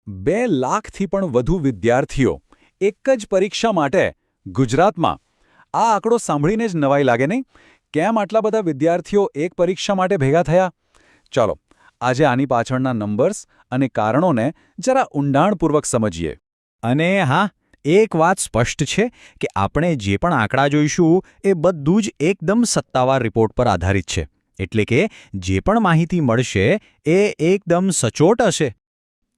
2 લાખથી પણ વધુ વિદ્યાર્થીઓ એક જ પરીક્ષા માટે ગુજરાતમાં આ આંકડો સાંભળીને જ નવાઈ લાગે નહીં? કેમ આટલા બધા વિદ્યાર્થીઓ એક પરીક્ષા માટે ભેગા થયા? ચાલો આજે આની પાછળના નંબર્સ અને કારણોને જરા ઊંડાણપૂર્વક સમજીએ. અને હા, એક વાત સ્પષ્ટ છે કે આપણે જે પણ આંકડા જોઈશું એ બધું જ એકદમ સત્તાવાર રિપોર્ટ પર આધારિત છે. એટલે કે જે પણ માહિતી મળશે એ એકદમ સચોટ હશે.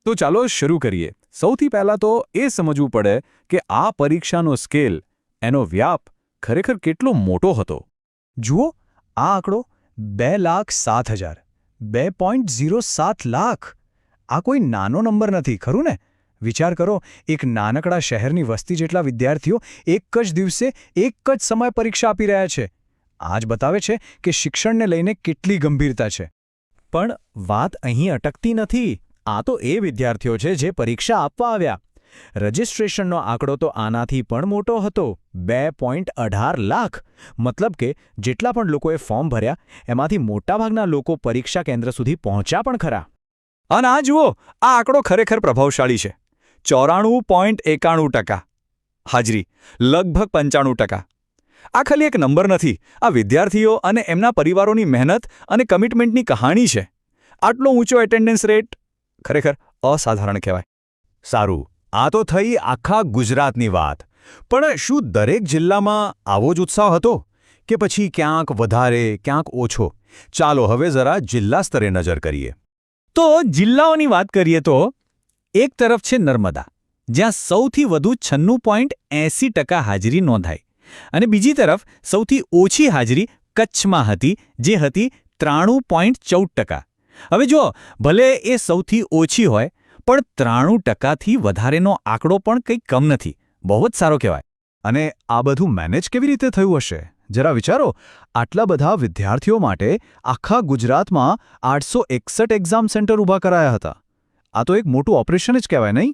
તો ચાલો શરૂ કરીએ. સૌથી પહેલાં તો એ સમજવું પડે કે આ પરીક્ષાનો સ્કેલ, એનો વ્યાપ ખરેખર કેટલો મોટો હતો. જુઓ, આ આંકડો 2,07,000, 2.07 લાખ. આ કોઈ નાનો નંબર નથી, ખરું ને? વિચાર કરો, એક નાનકડા શહેરની વસ્તી જેટલા વિદ્યાર્થીઓ એક જ દિવસે એક જ સમય પરીક્ષા આપી રહ્યા છે. આ જ બતાવે છે કે શિક્ષણને લઈને કેટલી ગંભીરતા છે. પણ વાત અહીં અટકતી નથી. આ તો એ વિદ્યાર્થીઓ છે જે પરીક્ષા આપવા આવ્યા. રજિસ્ટ્રેશનનો આંકડો તો આનાથી પણ મોટો હતો, 2.18 લાખ. મતલબ કે જેટલા પણ લોકોએ ફોર્મ ભર્યા એમાંથી મોટાભાગના લોકો પરીક્ષા કેન્દ્ર સુધી પહોંચ્યા પણ ખરા. અને આ જુઓ, આ આંકડો ખરેખર પ્રભાવશાળી છે. 94.91%. હાજરી લગભગ 95%. આ ખાલી એક નંબર નથી, આ વિદ્યાર્થીઓ અને એમના પરિવારોની મહેનત અને કમિટમેન્ટની કહાણી છે. આટલો ઊંચો એટેન્ડન્સ રેટ ખરેખર અસાધારણ કહેવાય. સારું, આ તો થઈ આખા ગુજરાતની વાત. પણ શું દરેક જિલ્લામાં આવો જ ઉત્સાહ હતો? કે પછી ક્યાંક વધારે, ક્યાંક ઓછો? ચાલો હવે જરા જિલ્લા સ્તરે નજર કરીએ. તો જિલ્લાઓની વાત કરીએ તો એક તરફ છે નર્મદા, જ્યાં સૌથી વધુ 96.80% હાજરી નોંધાઈ. અને બીજી તરફ સૌથી ઓછી હાજરી કચ્છમાં હતી, જે હતી 93.14%. હવે જો, ભલે એ સૌથી ઓછી હોય, પણ 93%થી વધારેનો આંકડો પણ કંઈ કમ નથી. બહુ જ સારો કહેવાય. અને આ બધું મેનેજ કેવી રીતે થયું હશે? જરા વિચારો, આટલા બધા વિદ્યાર્થીઓ માટે આખા ગુજરાતમાં 861 એક્ઝામ સેન્ટર ઊભા કરાયા હતા. આ તો એક મોટું ઓપરેશન જ કહેવાય, નહીં?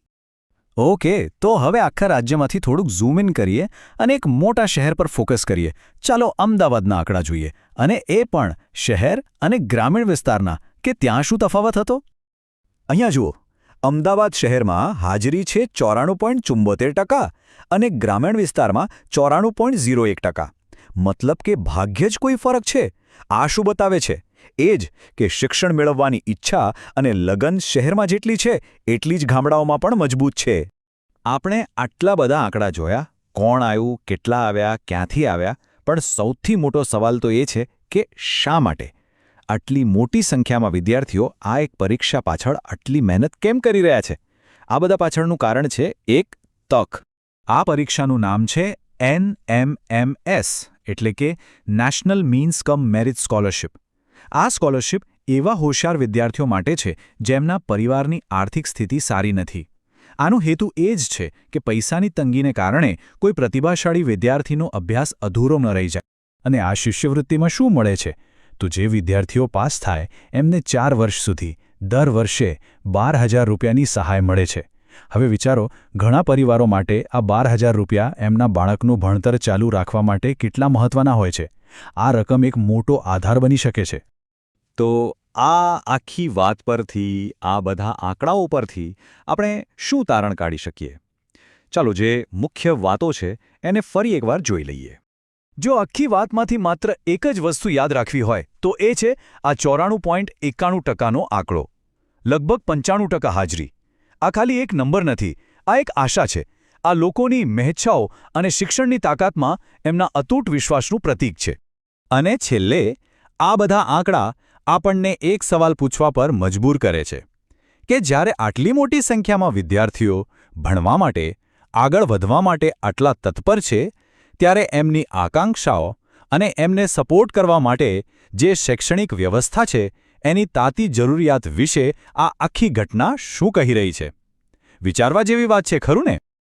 ઓકે, તો હવે આખા રાજ્યમાંથી થોડુંક ઝૂમ ઇન કરીએ અને એક મોટા શહેર પર ફોકસ કરીએ. ચાલો અમદાવાદના આંકડા જોઈએ, અને એ પણ શહેર અને ગ્રામીણ વિસ્તારના, કે ત્યાં શું તફાવત હતો. અહીંયા જુઓ, અમદાવાદ શહેરમાં હાજરી છે 94.74% અને ગ્રામીણ વિસ્તારમાં 94.01%. મતલબ કે ભાગ્યે જ કોઈ ફરક છે. આ શું બતાવે છે? એ જ કે શિક્ષણ મેળવવાની ઈચ્છા અને લગન શહેરમાં જેટલી છે એટલી જ ગામડાઓમાં પણ મજબૂત છે. આપણે આટલા બધા આંકડા જોયા, કોણ આવ્યું, કેટલા આવ્યા, ક્યાંથી આવ્યા, પણ સૌથી મોટો સવાલ તો એ છે કે શા માટે આટલી મોટી સંખ્યામાં વિદ્યાર્થીઓ આ એક પરીક્ષા પાછળ આટલી મહેનત કેમ કરી રહ્યા છે? આ બધા પાછળનું કારણ છે એક તક. આ પરીક્ષાનું નામ છે NMMS, એટલે કે નેશનલ મીન્સ કમ મેરિટ સ્કોલરશિપ. આ સ્કોલરશિપ એવા હોશિયાર વિદ્યાર્થીઓ માટે છે જેમના પરિવારની આર્થિક સ્થિતિ સારી નથી. આનો હેતુ એ જ છે કે પૈસાની તંગીને કારણે કોઈ પ્રતિભાશાળી વિદ્યાર્થીનો અભ્યાસ અધૂરો ન રહી જાય. અને આ શિષ્યવૃત્તિમાં શું મળે છે? તો જે વિદ્યાર્થીઓ પાસ થાય એમને 4 વર્ષ સુધી દર વર્ષે 12,000 રૂપિયાની સહાય મળે છે. હવે વિચારો, ઘણા પરિવારો માટે આ 12,000 રૂપિયા એમના બાળકનું ભણતર ચાલુ રાખવા માટે કેટલા મહત્વના હોય છે. આ રકમ એક મોટો આધાર બની શકે છે. તો આ આખી વાત પરથી, આ બધા આંકડાઓ પરથી આપણે શું તારણ કાઢી શકીએ? ચાલો જે મુખ્ય વાતો છે એને ફરી એકવાર જોઈ લઈએ. જો આખી વાતમાંથી માત્ર એક જ વસ્તુ યાદ રાખવી હોય તો એ છે આ 94.91%નો આંકડો, લગભગ 95% હાજરી. આ ખાલી એક નંબર નથી, આ એક આશા છે. આ લોકોની મહેચ્છાઓ અને શિક્ષણની તાકાતમાં એમના અતૂટ વિશ્વાસનું પ્રતીક છે. અને છેલ્લે આ બધા આંકડા આપણને એક સવાલ પૂછવા પર મજબૂર કરે છે કે જ્યારે આટલી મોટી સંખ્યામાં વિદ્યાર્થીઓ ભણવા માટે, આગળ વધવા માટે આટલા તત્પર છે, ત્યારે એમની આકાંક્ષાઓ અને એમને સપોર્ટ કરવા માટે જે શૈક્ષણિક વ્યવસ્થા છે એની તાતી જરૂરિયાત વિશે આ આખી ઘટના શું કહી રહી છે? વિચારવા જેવી વાત છે, ખરું ને?